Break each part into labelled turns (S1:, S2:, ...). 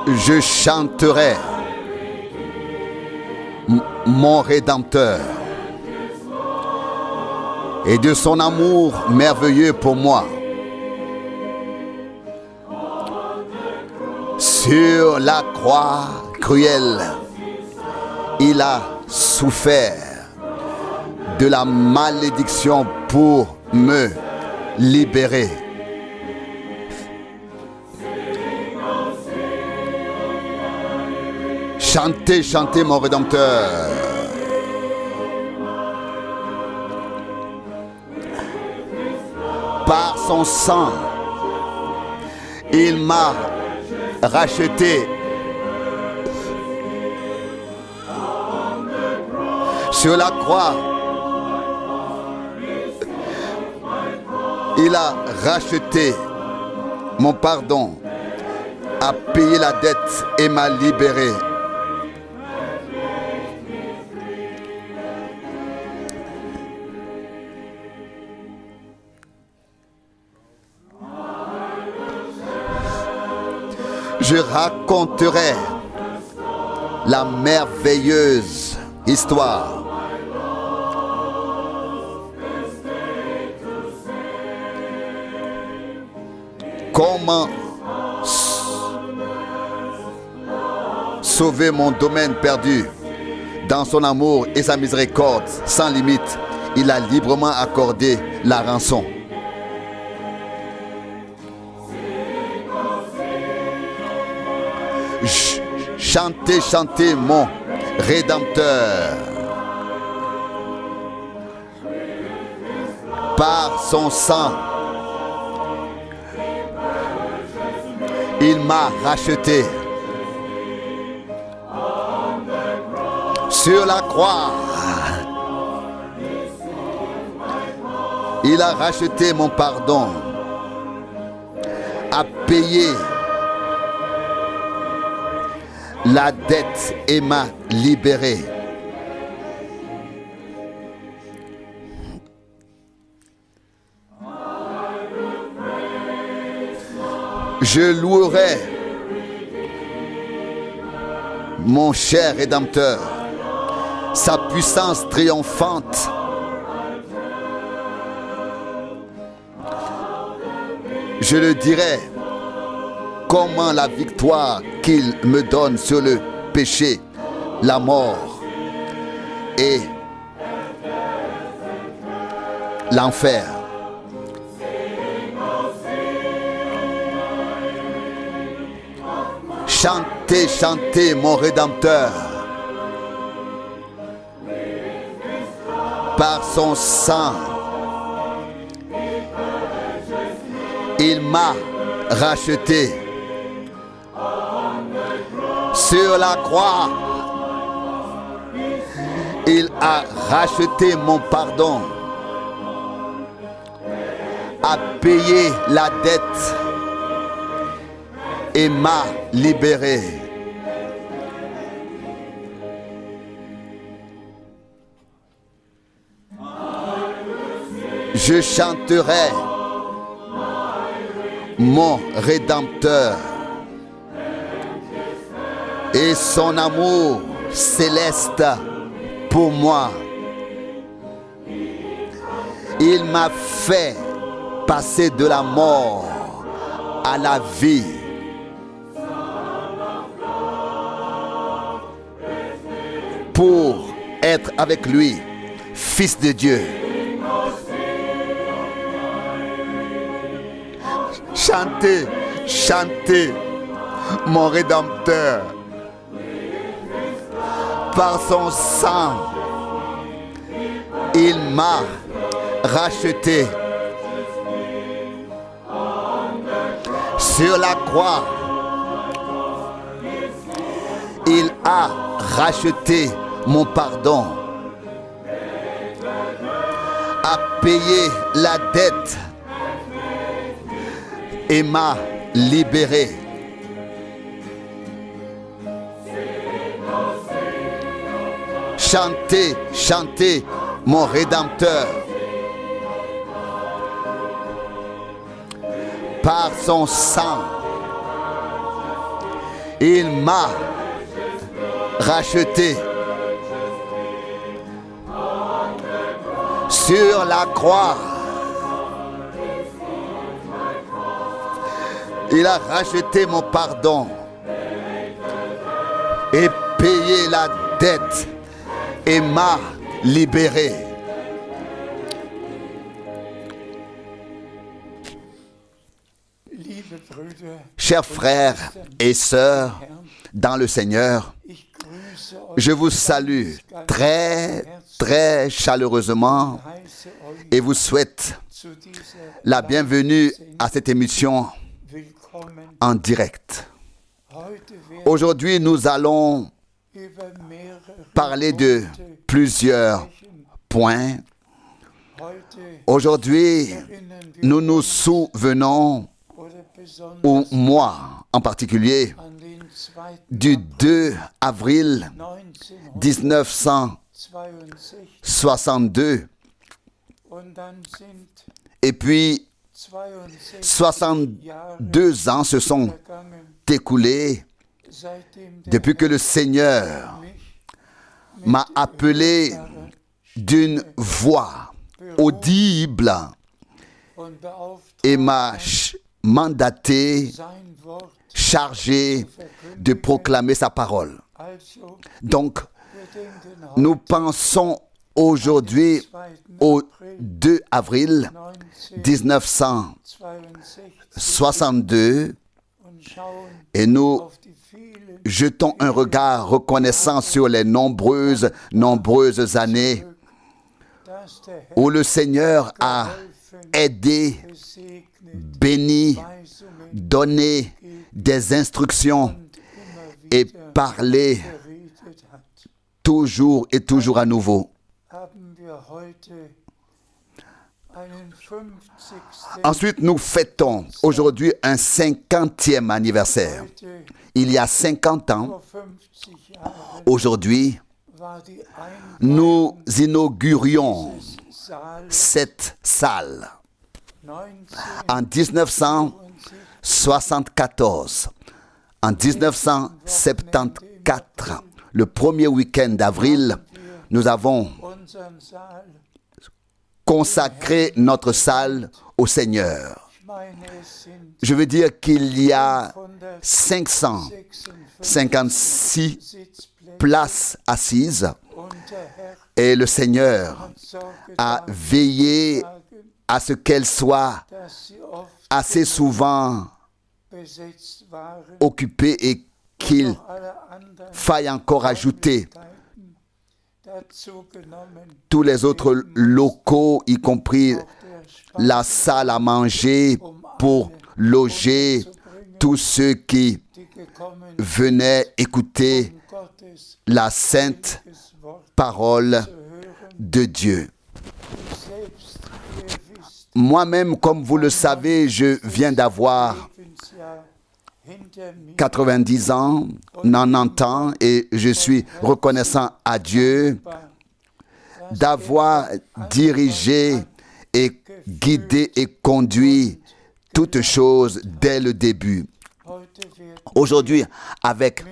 S1: Je chanterai mon Rédempteur et de son amour merveilleux pour moi. Sur la croix cruelle, il a souffert de la malédiction pour me libérer. Chantez, chantez mon Rédempteur. Par son sang, il m'a racheté. Sur la croix, il a racheté mon pardon, a payé la dette et m'a libéré. Je raconterai la merveilleuse histoire comment sauver mon domaine perdu. Dans son amour et sa miséricorde sans limite, il a librement accordé la rançon. Chantez, chantez mon Rédempteur. Par son sang, il m'a racheté. Sur la croix, il a racheté mon pardon, a payé la dette et m'a libéré. Je louerai mon cher Rédempteur, sa puissance triomphante. Je le dirai, comment la victoire qu'il me donne sur le péché, la mort et l'enfer. Chantez, chantez mon Rédempteur. Par son sang, il m'a racheté. Sur la croix, il a racheté mon pardon, a payé la dette et m'a libéré. Je chanterai mon Rédempteur et son amour céleste pour moi. Il m'a fait passer de la mort à la vie. Pour être avec lui, Fils de Dieu. Chantez, chantez mon Rédempteur. Par son sang, il m'a racheté. Sur la croix, il a racheté mon pardon, a payé la dette et m'a libéré. Chantez, chantez mon Rédempteur. Par son sang, Il m'a racheté sur la croix. Il a racheté mon pardon et payé la dette et m'a libéré. Chers frères et sœurs dans le Seigneur, je vous salue très, très chaleureusement et vous souhaite la bienvenue à cette émission en direct. Aujourd'hui, nous allons parler de plusieurs points. Aujourd'hui, nous nous souvenons, ou moi en particulier, du 2 avril 1962. Et puis, 62 ans se sont écoulés depuis que le Seigneur m'a appelé d'une voix audible et m'a mandaté, chargé de proclamer sa parole. Donc, nous pensons aujourd'hui au 2 avril 1962 et nous jetons un regard reconnaissant sur les nombreuses années où le Seigneur a aidé, béni, donné des instructions et parlé toujours et toujours à nouveau. Ensuite, nous fêtons aujourd'hui un 50e anniversaire. Il y a 50 ans, aujourd'hui, nous inaugurions cette salle. En 1974, en 1974, le premier week-end d'avril, nous avons consacré notre salle au Seigneur. Je veux dire qu'il y a 556 places assises et le Seigneur a veillé à ce qu'elles soient assez souvent occupées et qu'il faille encore ajouter tous les autres locaux, y compris la salle à manger pour loger tous ceux qui venaient écouter la sainte parole de Dieu. Moi-même, comme vous le savez, je viens d'avoir 90 ans, 90 ans, et je suis reconnaissant à Dieu d'avoir dirigé et guidé et conduit toutes choses dès le début. Aujourd'hui, avec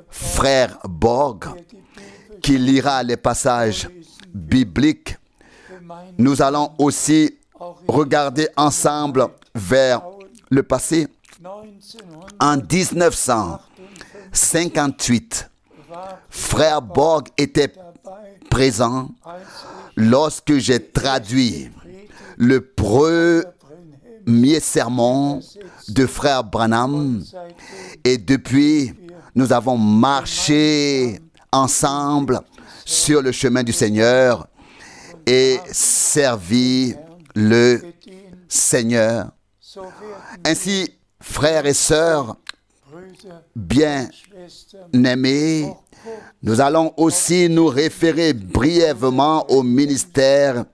S1: frère Borg, qui lira les passages bibliques, nous allons aussi regarder ensemble vers le passé. En 1958, frère Borg était présent lorsque j'ai traduit le premier sermon de frère Branham et depuis, nous avons marché ensemble sur le chemin du Seigneur et servi le Seigneur. Ainsi, frères et sœurs bien-aimés, nous allons aussi nous référer brièvement au ministère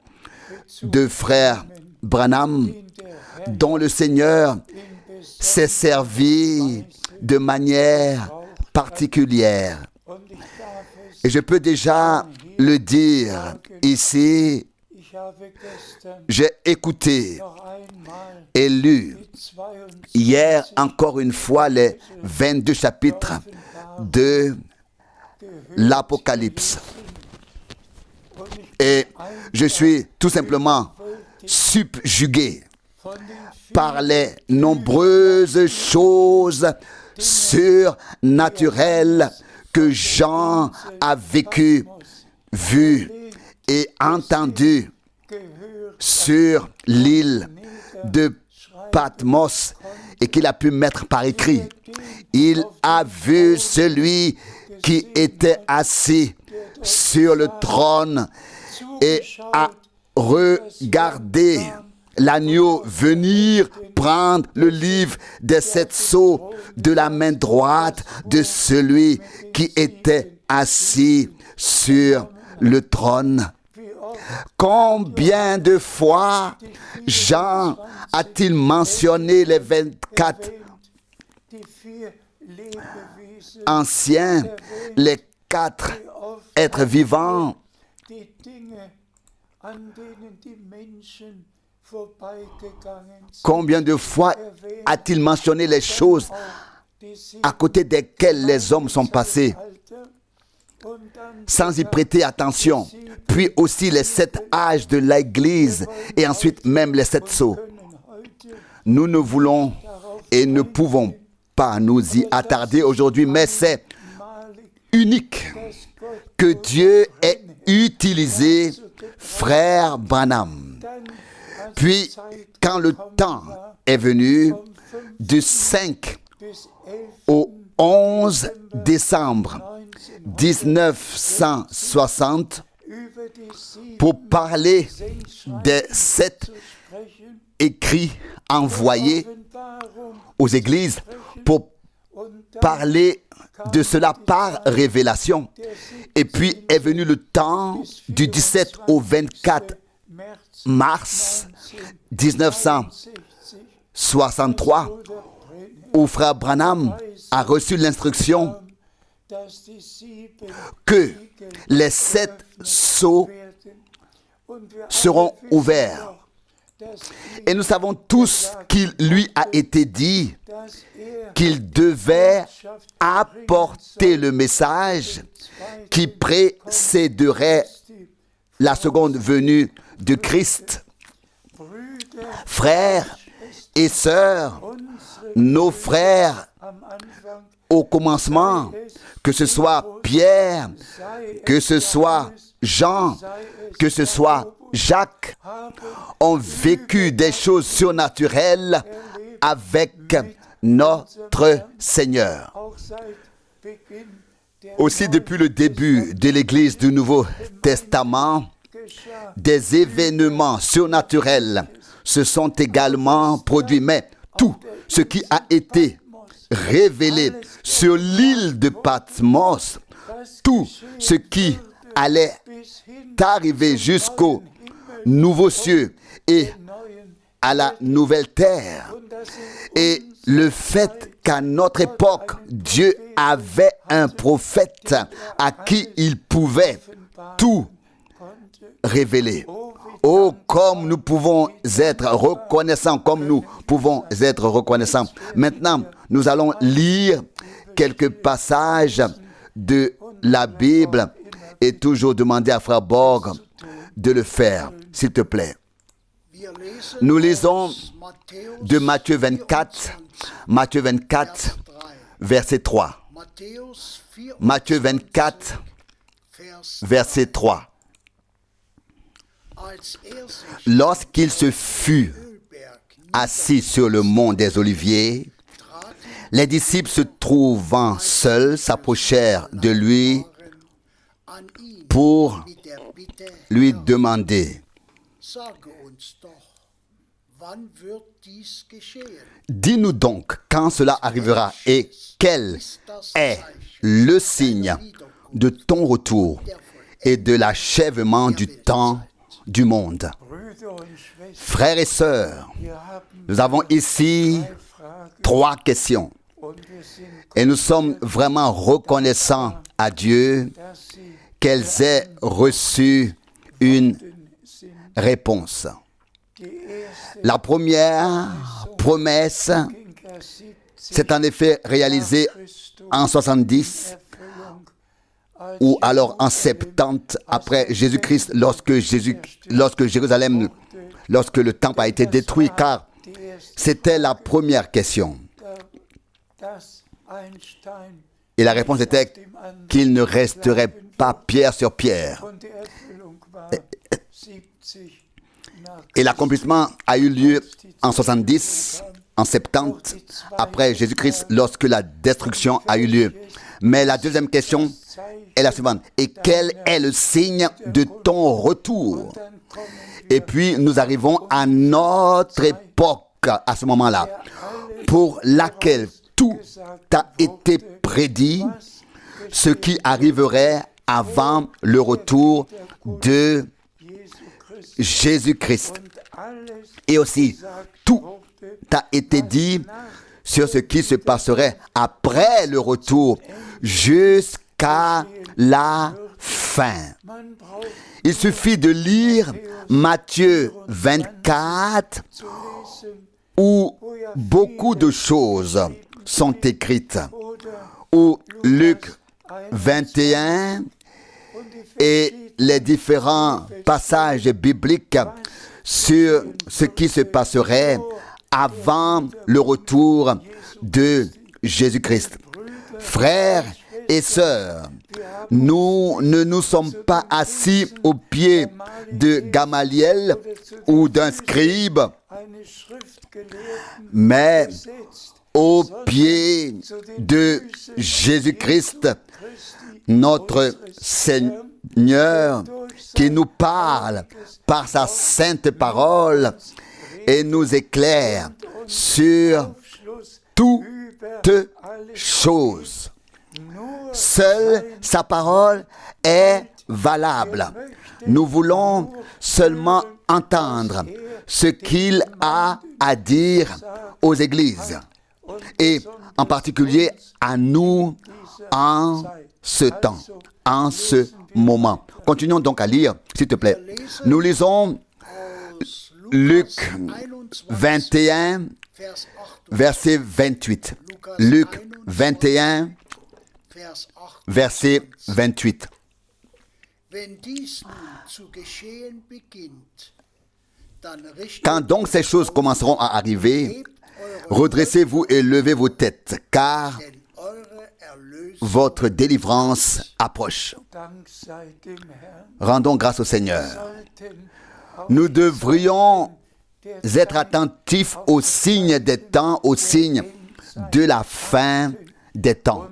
S1: de frère Branham, dont le Seigneur s'est servi de manière particulière. Et je peux déjà le dire ici, j'ai écouté et lu hier encore une fois les 22 chapitres de l'Apocalypse. Et je suis tout simplement subjugué par les nombreuses choses surnaturelles que Jean a vécues, vues et entendues sur l'île de Patmos et qu'il a pu mettre par écrit. Il a vu celui qui était assis sur le trône et a regardé l'agneau venir prendre le livre des 7 sceaux de la main droite de celui qui était assis sur le trône. Combien de fois Jean a-t-il mentionné les 24 anciens, les 4 êtres vivants? Combien de fois a-t-il mentionné les choses à côté desquelles les hommes sont passés sans y prêter attention? Puis aussi les 7 âges de l'Église et ensuite même les 7 sceaux. Nous ne voulons et ne pouvons pas nous y attarder aujourd'hui, mais c'est unique que Dieu ait utilisé Frère Branham. Puis, quand le temps est venu, du 5 au 11 décembre 1960, pour parler des 7 écrits envoyés aux églises, pour parler de cela par révélation. Et puis est venu le temps du 17 au 24 mars 1963, où Frère Branham a reçu l'instruction que les 7 sceaux seront ouverts. Et nous savons tous qu'il lui a été dit qu'il devait apporter le message qui précéderait la seconde venue de Christ. Frères et sœurs, nos frères au commencement, que ce soit Pierre, que ce soit Jean, que ce soit Jacques, ont vécu des choses surnaturelles avec notre Seigneur. Aussi, depuis le début de l'Église du Nouveau Testament, des événements surnaturels se sont également produits. Mais tout ce qui a été révélé sur l'île de Patmos, tout ce qui allait arriver jusqu'aux nouveaux cieux et à la nouvelle terre, et le fait qu'à notre époque, Dieu avait un prophète à qui il pouvait tout révéler. Oh, comme nous pouvons être reconnaissants, comme nous pouvons être reconnaissants. Maintenant, nous allons lire quelques passages de la Bible et toujours demander à Frère Borg de le faire, s'il te plaît. Nous lisons de Matthieu 24, verset 3. Matthieu 24, verset 3. Lorsqu'il se fut assis sur le mont des Oliviers, les disciples se trouvant seuls s'approchèrent de lui pour lui demander: dis-nous donc quand cela arrivera et quel est le signe de ton retour et de l'achèvement du temps du monde. Frères et sœurs, nous avons ici 3 questions et nous sommes vraiment reconnaissants à Dieu qu'elles aient reçu une réponse. La première promesse s'est en effet réalisée en 70 ou alors en 70 après Jésus-Christ, lorsque le temple a été détruit, car c'était la première question. Et la réponse était qu'il ne resterait pas pierre sur pierre. Et l'accomplissement a eu lieu en 70, en 70, après Jésus-Christ, lorsque la destruction a eu lieu. Mais la deuxième question est la suivante. Et quel est le signe de ton retour? Et puis nous arrivons à notre époque, à ce moment-là, pour laquelle tout a été prédit, ce qui arriverait avant le retour de Jésus-Christ. Et aussi, tout a été dit sur ce qui se passerait après le retour jusqu'à la fin. Il suffit de lire Matthieu 24 où beaucoup de choses sont écrites, ou Luc 21 et les différents passages bibliques sur ce qui se passerait avant le retour de Jésus-Christ. Frères et sœurs, nous ne nous sommes pas assis au pied de Gamaliel ou d'un scribe, mais au pied de Jésus-Christ, notre Seigneur, qui nous parle par sa sainte parole et nous éclaire sur toutes choses. Seule sa parole est valable. Nous voulons seulement entendre ce qu'il a à dire aux églises, et en particulier à nous en ce temps, en ce moment. Continuons donc à lire, s'il te plaît. Nous lisons Luc 21, verset 28. Luc 21, verset 28. Quand donc ces choses commenceront à arriver, redressez-vous et levez vos têtes, car votre délivrance approche. Rendons grâce au Seigneur. Nous devrions être attentifs aux signes des temps, aux signes de la fin des temps.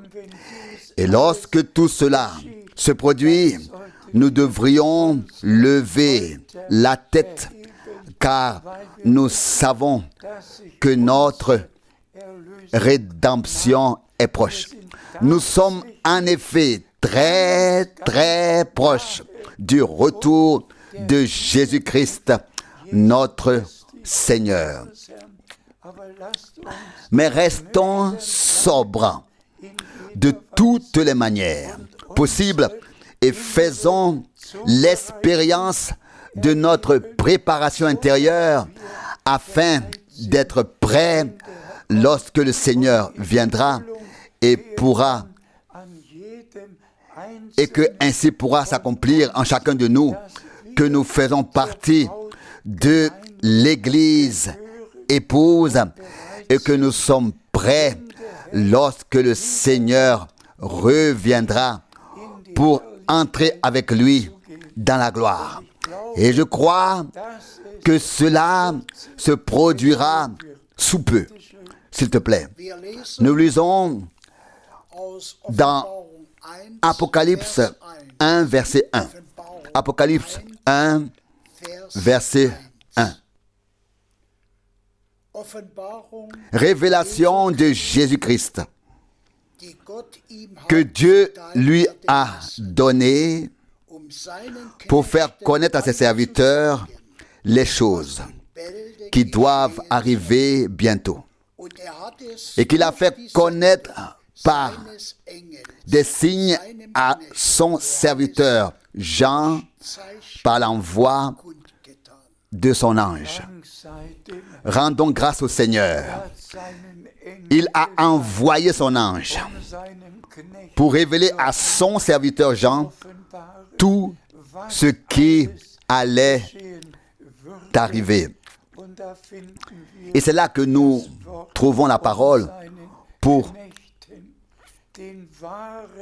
S1: Et lorsque tout cela se produit, nous devrions lever la tête, car nous savons que notre rédemption est proche. Nous sommes en effet très, très proches du retour de Jésus-Christ, notre Seigneur. Mais restons sobres de toutes les manières possibles et faisons l'expérience de notre préparation intérieure afin d'être prêts lorsque le Seigneur viendra et que ainsi pourra s'accomplir en chacun de nous que nous faisons partie de l'Église épouse et que nous sommes prêts lorsque le Seigneur reviendra pour entrer avec lui dans la gloire. Et je crois que cela se produira sous peu. S'il te plaît, nous lisons dans Apocalypse 1, verset 1. Apocalypse 1, verset 1. Révélation de Jésus-Christ que Dieu lui a donné pour faire connaître à ses serviteurs les choses qui doivent arriver bientôt. Et qu'il a fait connaître par des signes à son serviteur Jean par l'envoi de son ange. Rendons grâce au Seigneur. Il a envoyé son ange pour révéler à son serviteur Jean tout ce qui allait arriver. Et c'est là que nous trouvons la parole pour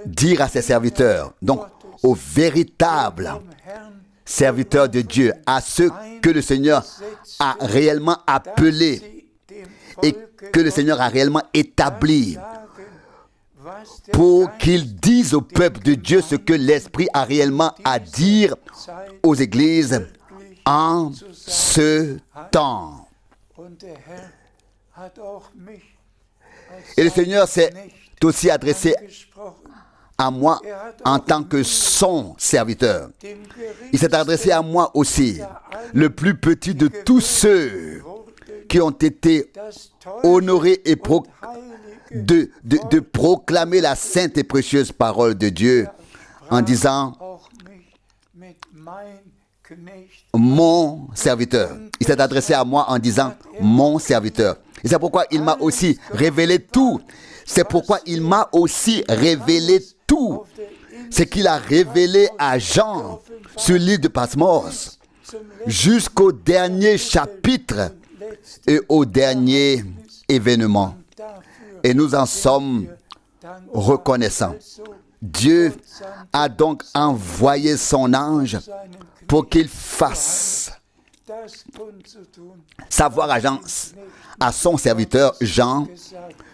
S1: dire à ses serviteurs, donc aux véritables serviteurs de Dieu, à ceux que le Seigneur a réellement appelés et que le Seigneur a réellement établis, pour qu'ils disent au peuple de Dieu ce que l'Esprit a réellement à dire aux églises en ce temps. Et le Seigneur s'est aussi adressé à moi en tant que son serviteur. Il s'est adressé à moi aussi, le plus petit de tous ceux qui ont été honorés et de proclamer la sainte et précieuse parole de Dieu en disant mon serviteur. Il s'est adressé à moi en disant mon serviteur. Et c'est pourquoi il m'a aussi révélé tout. C'est pourquoi il m'a aussi révélé tout. C'est qu'il a révélé à Jean sur l'île de Patmos jusqu'au dernier chapitre et au dernier événement. Et nous en sommes reconnaissants. Dieu a donc envoyé son ange pour qu'il fasse savoir à son serviteur Jean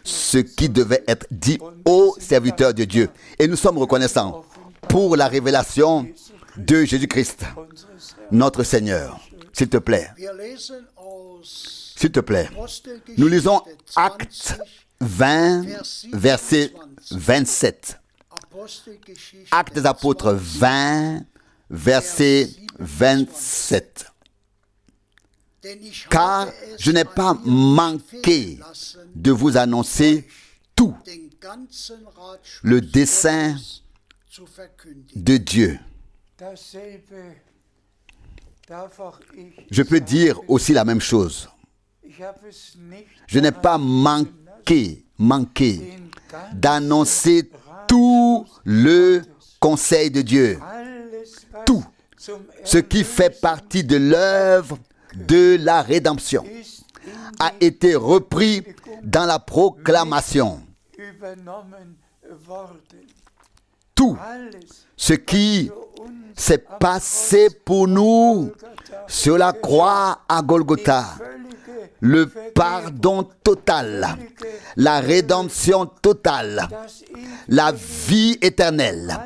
S1: ce qui devait être dit au serviteur de Dieu. Et nous sommes reconnaissants pour la révélation de Jésus-Christ, notre Seigneur. S'il te plaît. S'il te plaît. Nous lisons Actes 20, verset 27. Actes des Apôtres 20, verset 27. Car je n'ai pas manqué de vous annoncer tout le dessein de Dieu. Je peux dire aussi la même chose. Je n'ai pas manqué d'annoncer tout le conseil de Dieu. Tout ce qui fait partie de l'œuvre de la rédemption a été repris dans la proclamation. Tout ce qui s'est passé pour nous sur la croix à Golgotha, le pardon total, la rédemption totale, la vie éternelle,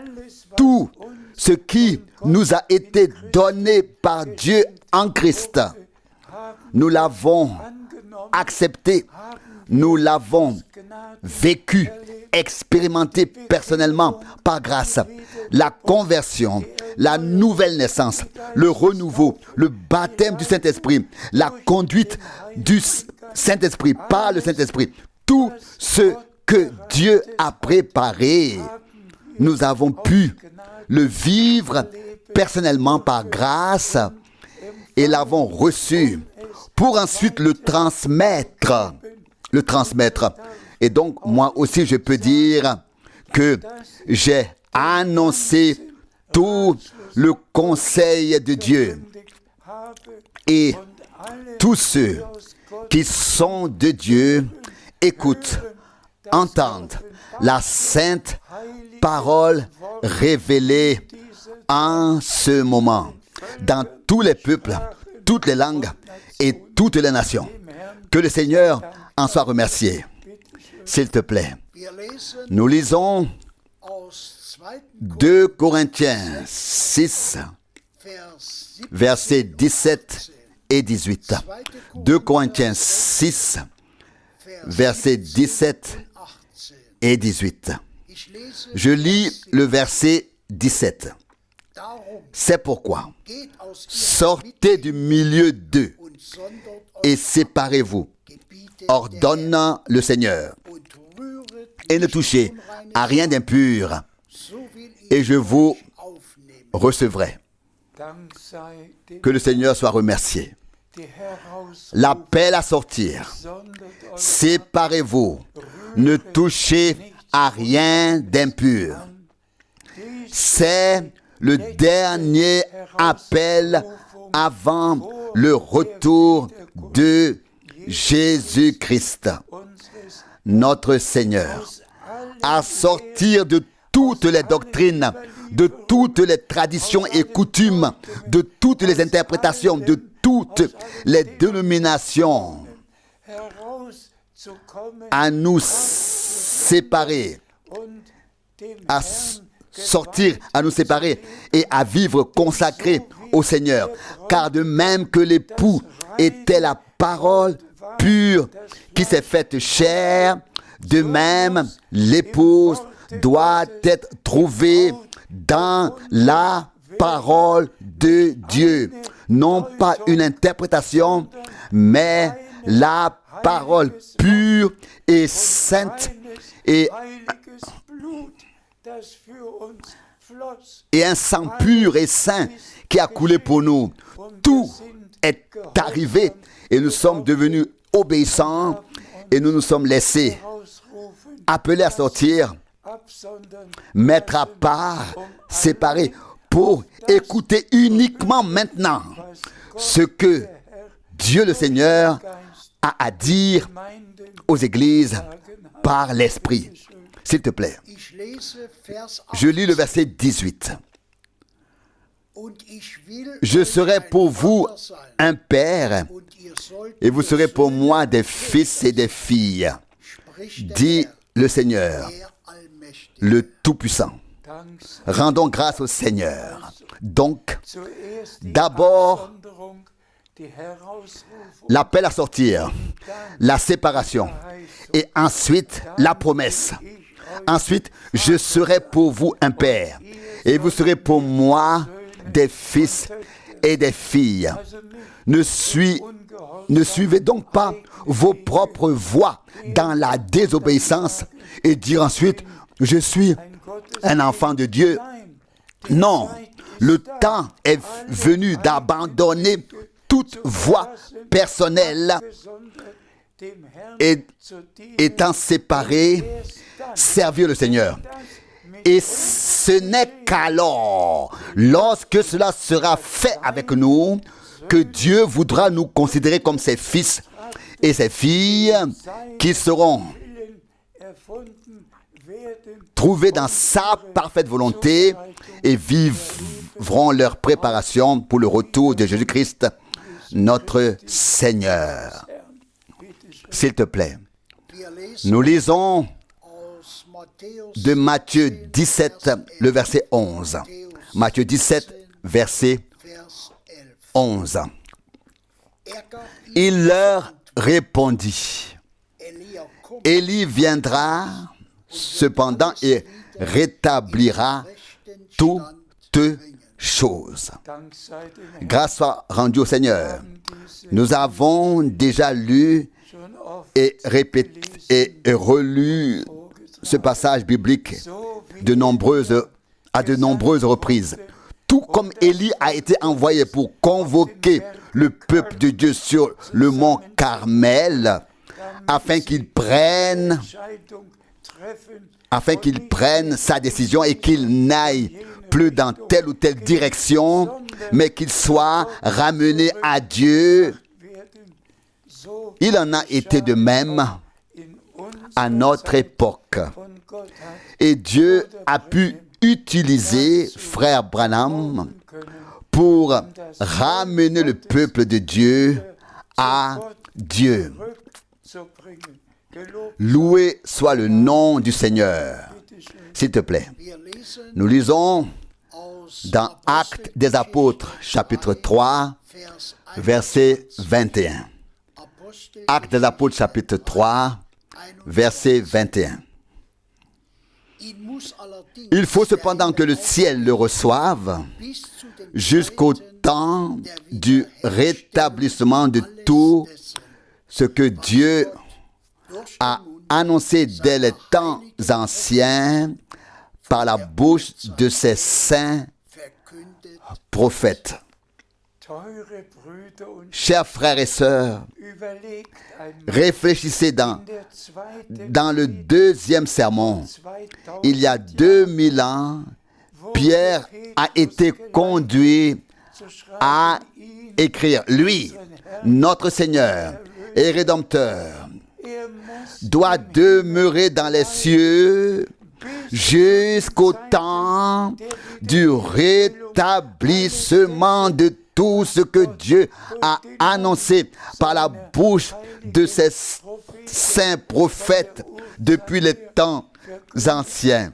S1: tout ce qui nous a été donné par Dieu en Christ, nous l'avons accepté, nous l'avons vécu, expérimenté personnellement par grâce. La conversion, la nouvelle naissance, le renouveau, le baptême du Saint-Esprit, la conduite du Saint-Esprit par le Saint-Esprit, tout ce que Dieu a préparé, nous avons pu le vivre personnellement par grâce et l'avons reçu pour ensuite le transmettre. Et donc, moi aussi, je peux dire que j'ai annoncé tout le conseil de Dieu. Et tous ceux qui sont de Dieu écoutent, entendent la sainte parole révélée en ce moment dans tous les peuples, toutes les langues et toutes les nations. Que le Seigneur en soit remercié. S'il te plaît. Nous lisons 2 Corinthiens 6, versets 17 et 18. 2 Corinthiens 6, versets 17 et 18. Je lis le verset 17. C'est pourquoi, sortez du milieu d'eux et séparez-vous, ordonne le Seigneur, et ne touchez à rien d'impur, et je vous recevrai. Que le Seigneur soit remercié. l'appel à sortir. Séparez-vous, ne touchez à rien d'impur. C'est le dernier appel avant le retour de Jésus-Christ, notre Seigneur, à sortir de toutes les doctrines, de toutes les traditions et coutumes, de toutes les interprétations, de toutes les dénominations, à nous séparer, à sortir, à nous séparer et à vivre consacrés au Seigneur. Car de même que l'époux était la parole pure qui s'est faite chair, de même l'épouse doit être trouvée dans la parole de Dieu. Non pas une interprétation, mais la parole pure et sainte et un sang pur et saint qui a coulé pour nous. Tout est arrivé et nous sommes devenus obéissants et nous nous sommes laissés appeler à sortir, mettre à part, séparer pour écouter uniquement maintenant ce que Dieu le Seigneur a à dire aux églises par l'Esprit. S'il te plaît. Je lis le verset 18. Je serai pour vous un père, et vous serez pour moi des fils et des filles, dit le Seigneur, le Tout-Puissant. Rendons grâce au Seigneur. Donc, d'abord, l'appel à sortir, la séparation, et ensuite la promesse. Ensuite, je serai pour vous un père, et vous serez pour moi des fils et des filles. Ne suivez donc pas vos propres voies dans la désobéissance et dire ensuite, je suis un enfant de Dieu. Non, le temps est venu d'abandonner toute voie personnelle et étant séparé, servir le Seigneur. Et ce n'est qu'alors, lorsque cela sera fait avec nous, que Dieu voudra nous considérer comme ses fils et ses filles qui seront trouvés dans sa parfaite volonté et vivront leur préparation pour le retour de Jésus-Christ, notre Seigneur. S'il te plaît, nous lisons de Matthieu 17, le verset 11. Matthieu 17, verset 11. Il leur répondit, Élie viendra cependant et rétablira toutes choses. Grâce soit rendue au Seigneur. Nous avons déjà lu et répété et relu ce passage biblique à de nombreuses reprises. Tout comme Élie a été envoyé pour convoquer le peuple de Dieu sur le mont Carmel, afin qu'il prenne sa décision et qu'il n'aille plus dans telle ou telle direction, mais qu'il soit ramené à Dieu. Il en a été de même à notre époque. Et Dieu a pu utiliser frère Branham pour ramener le peuple de Dieu à Dieu. Loué soit le nom du Seigneur. S'il te plaît. Nous lisons dans Actes des Apôtres, chapitre 3, verset 21. Actes des Apôtres, chapitre 3, verset 21. Il faut cependant que le ciel le reçoive jusqu'au temps du rétablissement de tout ce que Dieu a annoncé dès les temps anciens par la bouche de ses saints prophètes. Chers frères et sœurs, réfléchissez dans le deuxième sermon. Il y a 2000 ans, Pierre a été conduit à écrire. Lui, notre Seigneur et Rédempteur, doit demeurer dans les cieux jusqu'au temps du rétablissement de tout ce que Dieu a annoncé par la bouche de ses saints prophètes depuis les temps anciens.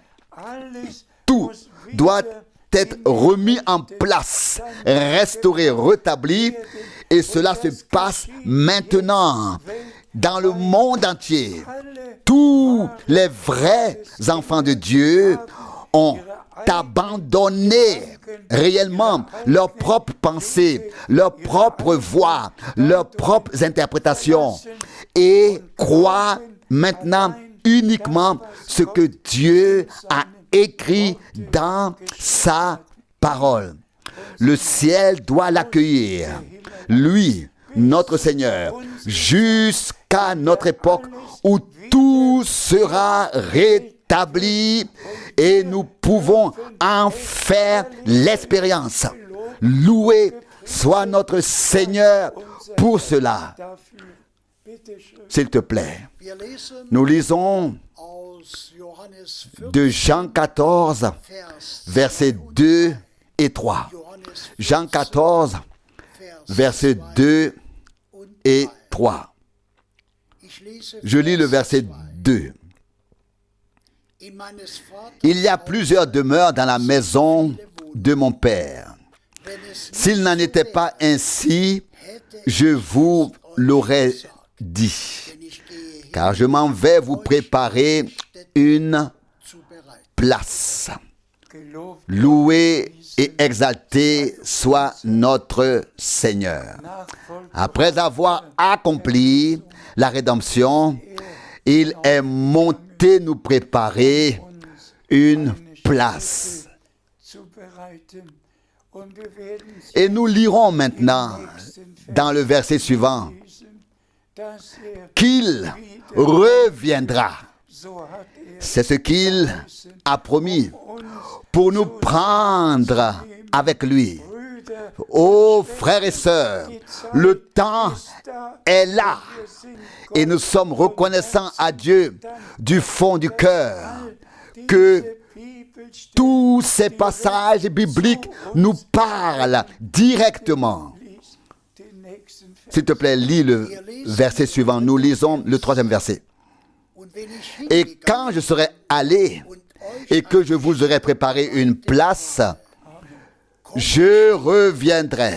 S1: Tout doit être remis en place, restauré, rétabli, et cela se passe maintenant dans le monde entier. Tous les vrais enfants de Dieu ont abandonné réellement leurs propres pensées, leurs propres voix, leurs propres interprétations et croient maintenant uniquement ce que Dieu a écrit dans sa parole. Le ciel doit l'accueillir, lui, notre Seigneur, jusqu'à notre époque où tout sera rétabli et nous pouvons en faire l'expérience. Loué soit notre Seigneur pour cela. S'il te plaît, nous lisons de Jean 14, versets 2 et 3. Jean 14, versets 2 et 3. Je lis le verset 2. Il y a plusieurs demeures dans la maison de mon Père. S'il n'en était pas ainsi, je vous l'aurais dit. Car je m'en vais vous préparer une place. Loué et exalté soit notre Seigneur. Après avoir accompli la rédemption, il est monté nous préparer une place. Et nous lirons maintenant dans le verset suivant qu'il reviendra. C'est ce qu'il a promis pour nous prendre avec lui. Oh frères et sœurs, le temps est là et nous sommes reconnaissants à Dieu du fond du cœur que tous ces passages bibliques nous parlent directement. S'il te plaît, lis le verset suivant. Nous lisons le 3e verset. Et quand je serai allé et que je vous aurai préparé une place, je reviendrai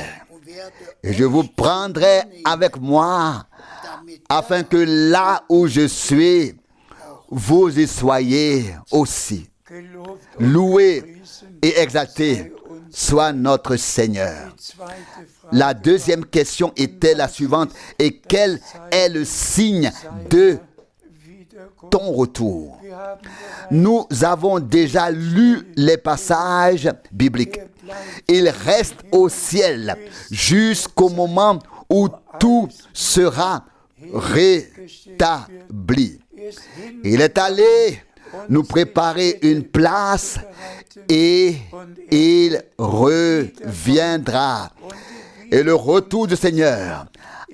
S1: et je vous prendrai avec moi afin que là où je suis, vous y soyez aussi. Loué et exalté soit notre Seigneur. La deuxième question était la suivante. Et quel est le signe de ton retour? Nous avons déjà lu les passages bibliques. Il reste au ciel jusqu'au moment où tout sera rétabli. Il est allé nous préparer une place et il reviendra. Et le retour du Seigneur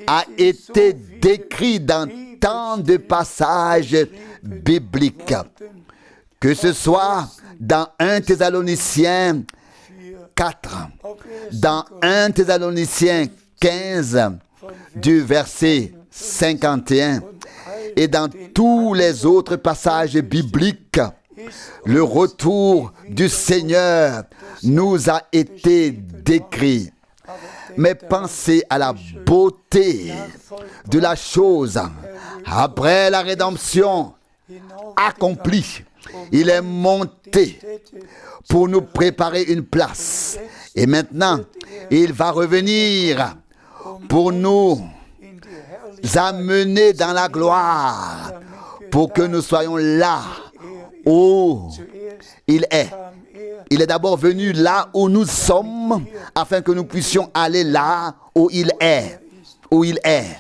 S1: a été décrit dans tant de passages bibliques, que ce soit dans 1 Thessaloniciens 4, dans 1 Thessaloniciens 15, du verset 51, et dans tous les autres passages bibliques, le retour du Seigneur nous a été décrit. Mais pensez à la beauté de la chose. Après la rédemption accomplie, il est monté pour nous préparer une place. Et maintenant, il va revenir pour nous amener dans la gloire, pour que nous soyons là où il est. Il est d'abord venu là où nous sommes, afin que nous puissions aller là où il est. Où il est.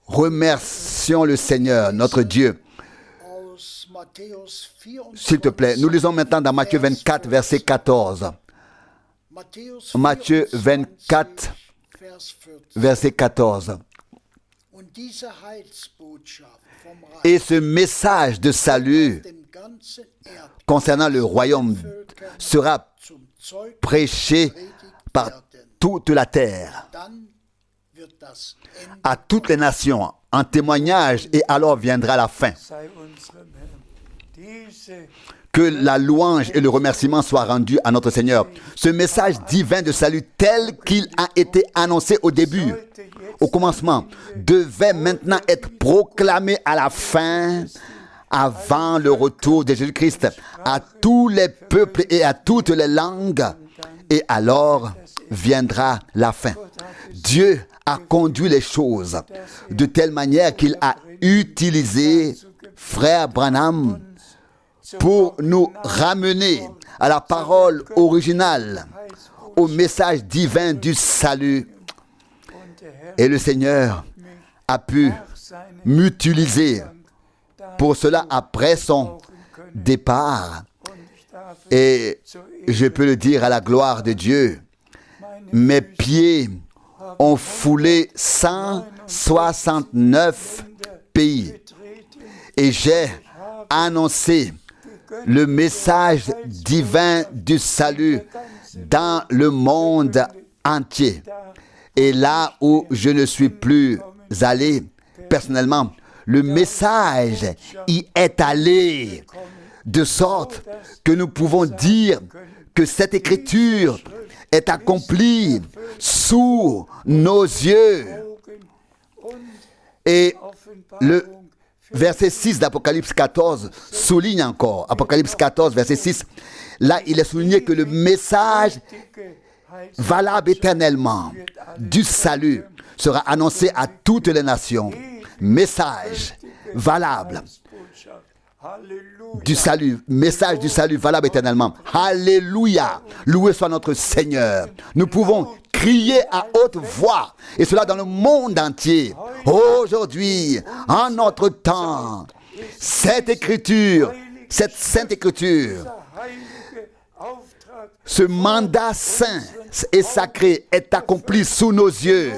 S1: Remercions le Seigneur, notre Dieu. S'il te plaît, nous lisons maintenant dans Matthieu 24, verset 14. Matthieu 24, verset 14. Et ce message de salut concernant le royaume sera prêché par toute la terre, à toutes les nations, en témoignage, et alors viendra la fin. Que la louange et le remerciement soient rendus à notre Seigneur. Ce message divin de salut tel qu'il a été annoncé au début, au commencement, devait maintenant être proclamé à la fin, avant le retour de Jésus-Christ, à tous les peuples et à toutes les langues, et alors viendra la fin. Dieu a conduit les choses de telle manière qu'il a utilisé frère Branham pour nous ramener à la parole originale, au message divin du salut. Et le Seigneur a pu m'utiliser pour cela après son départ. Et je peux le dire à la gloire de Dieu, mes pieds ont foulé 169 pays et j'ai annoncé le message divin du salut dans le monde entier. Et là où je ne suis plus allé, personnellement, le message y est allé, de sorte que nous pouvons dire que cette écriture est accomplie sous nos yeux. Et le verset 6 d'Apocalypse 14 souligne encore, Apocalypse 14, verset 6, là il est souligné que le message valable éternellement du salut sera annoncé à toutes les nations. Message valable du salut, message du salut valable éternellement. Alléluia, loué soit notre Seigneur. Nous pouvons crier à haute voix, et cela dans le monde entier. Aujourd'hui, en notre temps, cette écriture, cette sainte écriture, ce mandat saint et sacré est accompli sous nos yeux.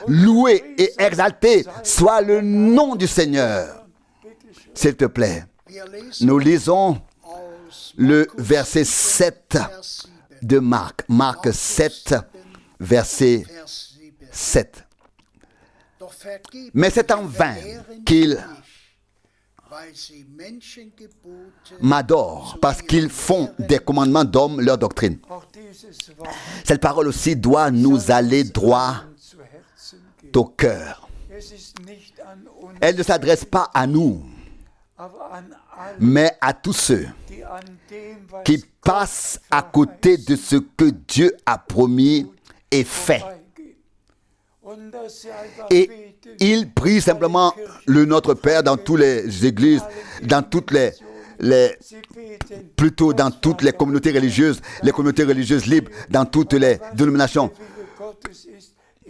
S1: Loué et exalté soit le nom du Seigneur. S'il te plaît, nous lisons le verset 7 de Marc. Marc 7, verset 7. Mais c'est en vain qu'ils m'adorent, parce qu'ils font des commandements d'hommes leur doctrine. Cette parole aussi doit nous aller droit au cœur. Elle ne s'adresse pas à nous, mais à tous ceux qui passent à côté de ce que Dieu a promis et fait. Et il prie simplement le Notre Père dans toutes les églises, dans toutes plutôt dans toutes les communautés religieuses libres, dans toutes les dénominations.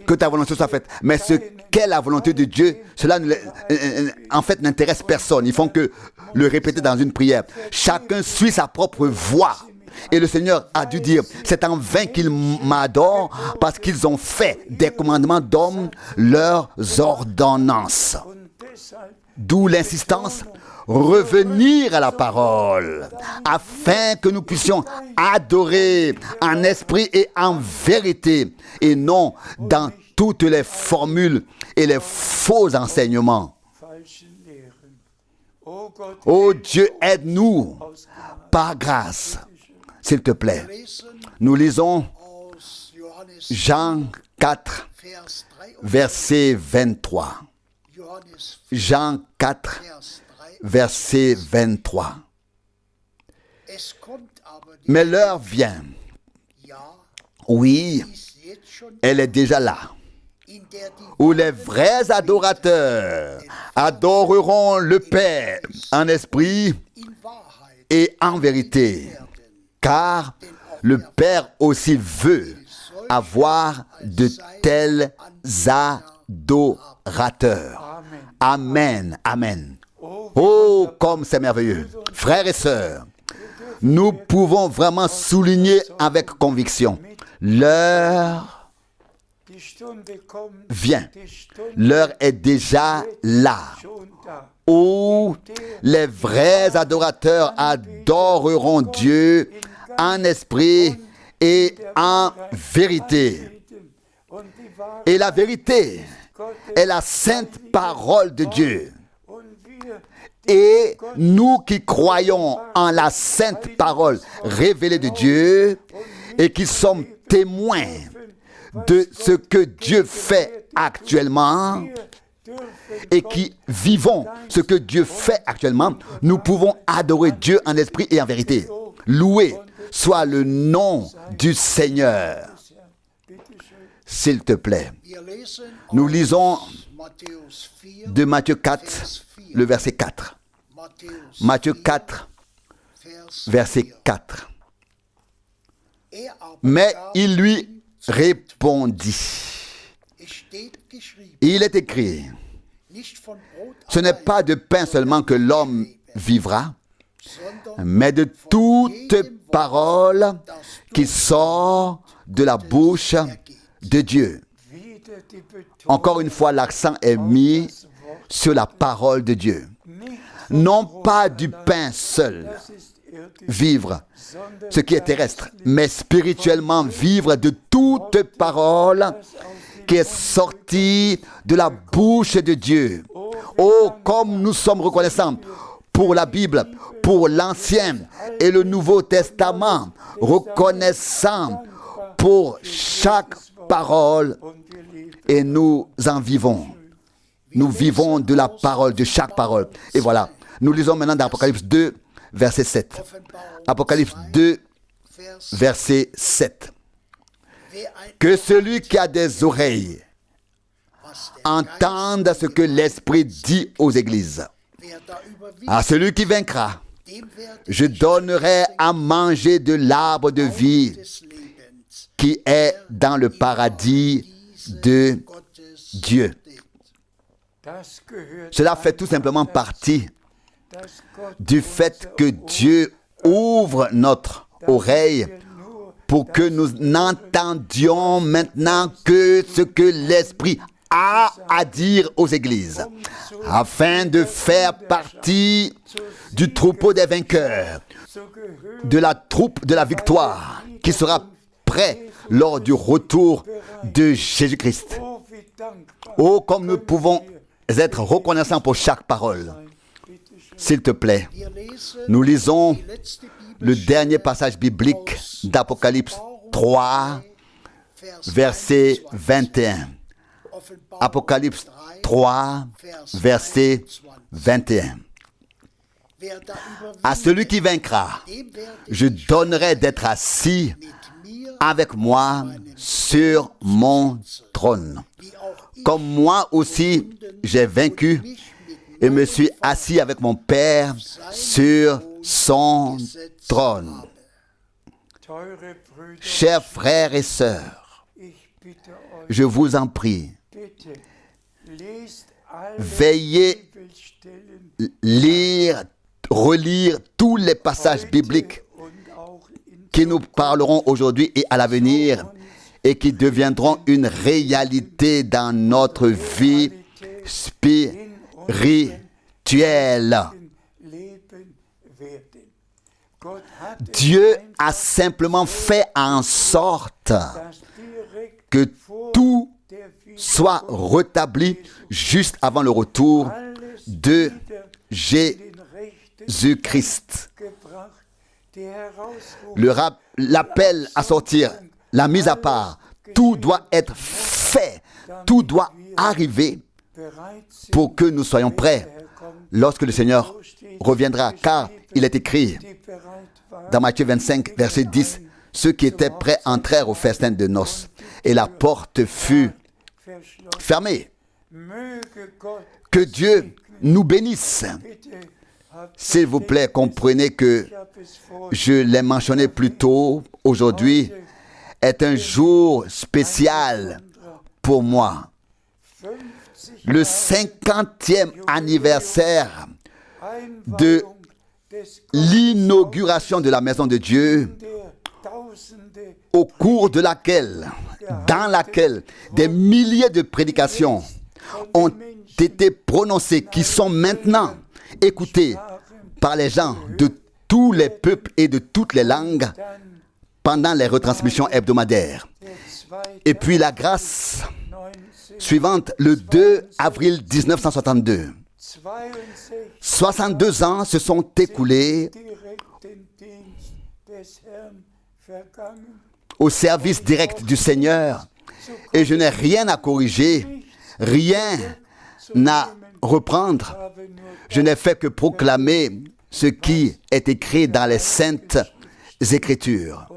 S1: Que ta volonté soit faite. Mais ce qu'est la volonté de Dieu, cela en fait n'intéresse personne. Ils font que le répéter dans une prière. Chacun suit sa propre voie. Et le Seigneur a dû dire, c'est en vain qu'ils m'adorent, parce qu'ils ont fait des commandements d'hommes leurs ordonnances. D'où l'insistance, revenir à la parole, afin que nous puissions adorer en esprit et en vérité, et non dans toutes les formules et les faux enseignements. Oh Dieu, aide-nous par grâce, s'il te plaît. Nous lisons Jean 4, verset 23. Jean 4, verset 23. Mais l'heure vient, oui, elle est déjà là, où les vrais adorateurs adoreront le Père en esprit et en vérité. car le Père aussi veut avoir de tels adorateurs. Amen, amen. Oh, comme c'est merveilleux. Frères et sœurs, nous pouvons vraiment souligner avec conviction, l'heure vient, l'heure est déjà là, où les vrais adorateurs adoreront Dieu en esprit et en vérité. Et la vérité est la sainte parole de Dieu. Et nous qui croyons en la sainte parole révélée de Dieu et qui sommes témoins de ce que Dieu fait actuellement et qui vivons ce que Dieu fait actuellement, nous pouvons adorer Dieu en esprit et en vérité. Loué soit le nom du Seigneur. S'il te plaît. Nous lisons de Matthieu 4, le verset 4. Matthieu 4, verset 4. Mais il lui répondit. Il est écrit, ce n'est pas de pain seulement que l'homme vivra, mais de toute parole qui sort de la bouche de Dieu. Encore une fois, l'accent est mis sur la parole de Dieu. Non pas du pain seul, vivre ce qui est terrestre, mais spirituellement vivre de toute parole qui est sortie de la bouche de Dieu. Oh, comme nous sommes reconnaissants pour la Bible, pour l'Ancien et le Nouveau Testament, reconnaissants pour chaque parole, et nous en vivons. Nous vivons de la parole, de chaque parole. Et voilà, nous lisons maintenant dans Apocalypse 2, verset 7. Apocalypse 2, verset 7. Que celui qui a des oreilles entende ce que l'Esprit dit aux églises. À celui qui vaincra, je donnerai à manger de l'arbre de vie qui est dans le paradis de Dieu. Cela fait tout simplement partie du fait que Dieu ouvre notre oreille pour que nous n'entendions maintenant que ce que l'Esprit a à dire aux églises, afin de faire partie du troupeau des vainqueurs, de la troupe de la victoire, qui sera prêt lors du retour de Jésus-Christ. Oh, comme nous pouvons être reconnaissants pour chaque parole. S'il te plaît, nous lisons le dernier passage biblique d'Apocalypse 3, verset 21. Apocalypse 3, verset 21. À celui qui vaincra, je donnerai d'être assis avec moi sur mon trône. Comme moi aussi, j'ai vaincu et me suis assis avec mon Père sur son trône. Chers frères et sœurs, je vous en prie, veillez lire, relire tous les passages bibliques qui nous parleront aujourd'hui et à l'avenir et qui deviendront une réalité dans notre vie spirituelle. Dieu a simplement fait en sorte que tout soit rétabli juste avant le retour de Jésus-Christ. L'appel à sortir, la mise à part, tout doit être fait, tout doit arriver pour que nous soyons prêts lorsque le Seigneur reviendra. Car il est écrit dans Matthieu 25, verset 10, ceux qui étaient prêts entrèrent au festin de noces et la porte fut fermée. Que Dieu nous bénisse. S'il vous plaît, comprenez que je l'ai mentionné plus tôt, aujourd'hui est un jour spécial pour moi. Le 50e anniversaire de l'inauguration de la maison de Dieu, au cours de dans laquelle des milliers de prédications ont été prononcées, qui sont maintenant écoutées par les gens de tous les peuples et de toutes les langues pendant les retransmissions hebdomadaires. Et puis la grâce suivante, le 2 avril 1962. 62 ans se sont écoulés au service direct du Seigneur et je n'ai rien à corriger, rien à reprendre. Je n'ai fait que proclamer ce qui est écrit dans les Saintes Écritures.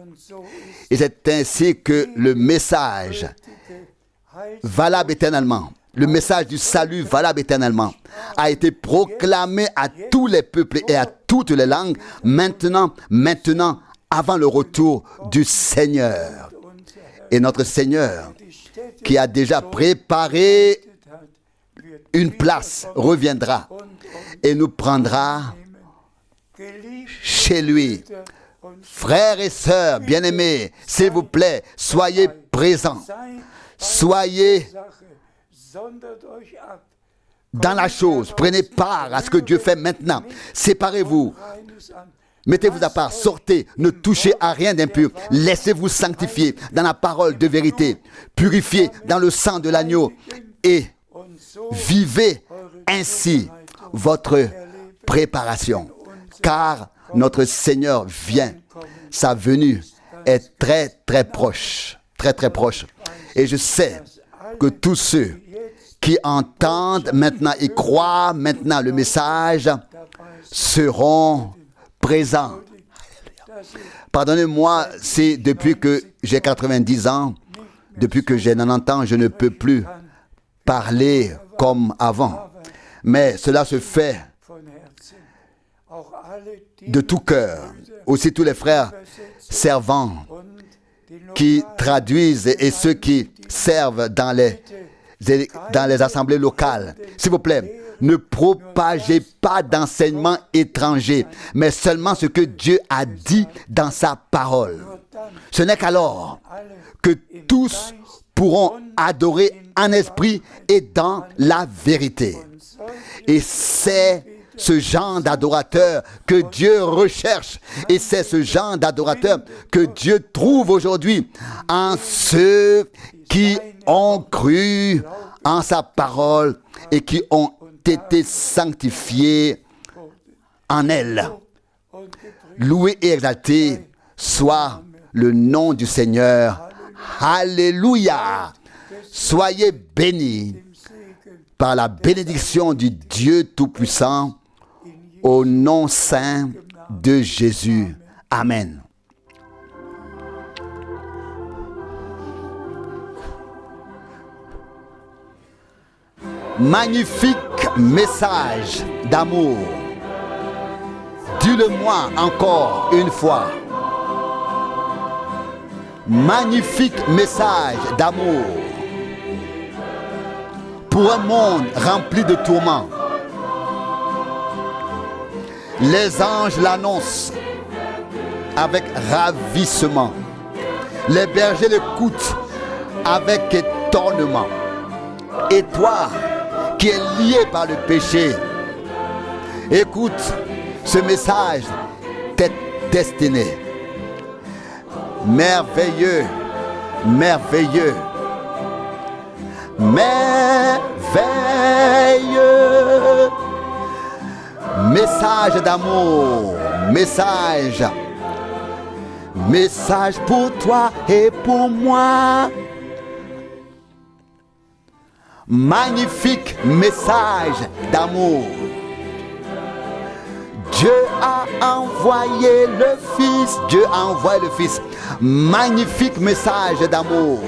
S1: Et c'est ainsi que le message valable éternellement, le message du salut valable éternellement, a été proclamé à tous les peuples et à toutes les langues, maintenant, avant le retour du Seigneur. Et notre Seigneur, qui a déjà préparé une place, reviendra et nous prendra chez lui. Frères et sœurs bien-aimés, s'il vous plaît, soyez présents. Soyez dans la chose. Prenez part à ce que Dieu fait maintenant. Séparez-vous. Mettez-vous à part. Sortez. Ne touchez à rien d'impur. Laissez-vous sanctifier dans la parole de vérité. Purifiez dans le sang de l'agneau. Et vivez ainsi votre préparation. Car notre Seigneur vient. Sa venue est très, très proche. Très, très proche. Et je sais que tous ceux qui entendent maintenant et croient maintenant le message seront présents. Pardonnez-moi si depuis que j'ai 90 ans, depuis que j'ai 90 ans, je ne peux plus parler comme avant. Mais cela se fait de tout cœur. Aussi tous les frères servants qui traduisent et ceux qui servent dans les assemblées locales. S'il vous plaît, ne propagez pas d'enseignements étrangers, mais seulement ce que Dieu a dit dans sa parole. Ce n'est qu'alors que tous pourront adorer en esprit et dans la vérité. Et c'est ce genre d'adorateur que Dieu recherche. Et c'est ce genre d'adorateur que Dieu trouve aujourd'hui en ceux qui ont cru en sa parole et qui ont été sanctifiés en elle. Loué et exalté soit le nom du Seigneur. Alléluia. Soyez bénis par la bénédiction du Dieu Tout-Puissant au nom saint de Jésus. Amen. Magnifique message d'amour. Dis-le-moi encore une fois. Magnifique message d'amour pour un monde rempli de tourments. Les anges l'annoncent avec ravissement. Les bergers l'écoutent avec étonnement. Et toi, qui es lié par le péché, écoute ce message, t'es destiné. Merveilleux, merveilleux, merveilleux. Message d'amour, message pour toi et pour moi. Magnifique message d'amour. Dieu a envoyé le Fils. Dieu a envoyé le Fils. Magnifique message d'amour.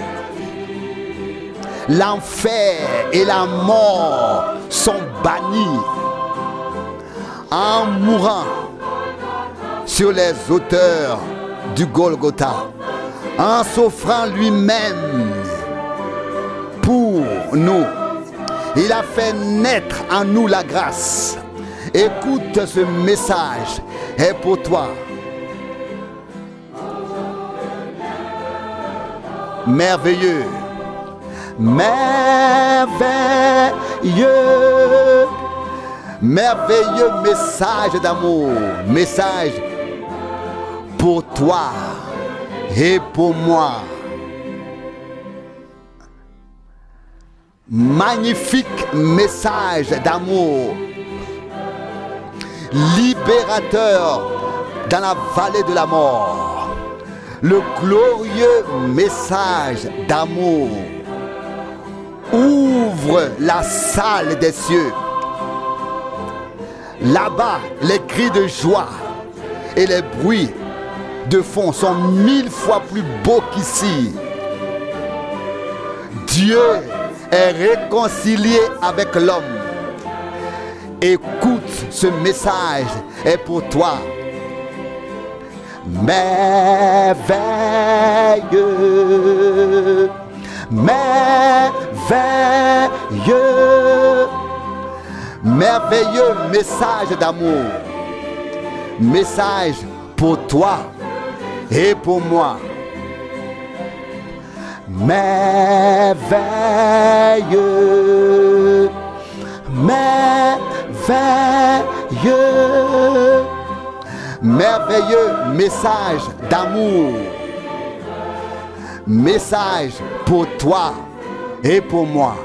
S1: L'enfer et la mort sont bannis en mourant sur les hauteurs du Golgotha, en s'offrant lui-même pour nous. Il a fait naître en nous la grâce. Écoute, ce message est pour toi. Merveilleux, merveilleux, merveilleux message d'amour, message pour toi et pour moi. Magnifique message d'amour, libérateur dans la vallée de la mort. Le glorieux message d'amour ouvre la salle des cieux. Là-bas, les cris de joie et les bruits de fond sont 1000 fois plus beaux qu'ici. Dieu est réconcilié avec l'homme. Écoute, ce message est pour toi. Merveilleux, merveilleux, merveilleux message d'amour, message pour toi et pour moi. Merveilleux, merveilleux, merveilleux message d'amour, message pour toi et pour moi.